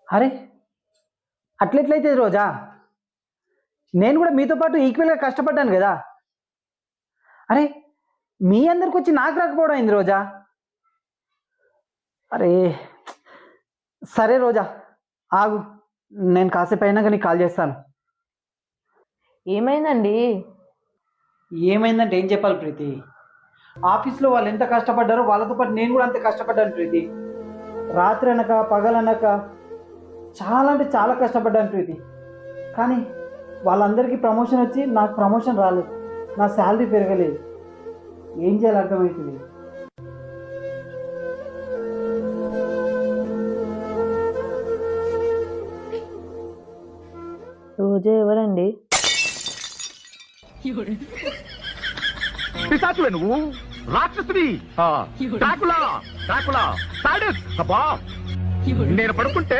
అరే అట్లెట్లయితే రోజా, నేను కూడా మీతో పాటు ఈక్వల్గా కష్టపడ్డాను కదా. అరే మీ అందరికి వచ్చి నాకు రాకపోవడం అయింది రోజా. అరే సరే రోజా, ఆగు, నేను కాసేపు అయినాక నీకు కాల్ చేస్తాను. ఏమైందండి? ఏమైందంటే ఏం చెప్పాలి ప్రీతి, ఆఫీస్లో వాళ్ళు ఎంత కష్టపడ్డారో వాళ్ళతో పాటు నేను కూడా అంత కష్టపడ్డాను ప్రీతి. రాత్రి అనక పగలనక చాలా అంటే చాలా కష్టపడ్డాను ప్రీతి. కానీ వాళ్ళందరికీ ప్రమోషన్ వచ్చి నాకు ప్రమోషన్ రాలేదు, నా శాలరీ పెరగలేదు. ఏం చేయాలి అర్థమవుతుంది. రోజా ఎవరండి? పిశాచువే నువ్వు, రాక్షసుడి. Dracula, Dracula, sadist. అబ్బా, నేను పడుకుంటే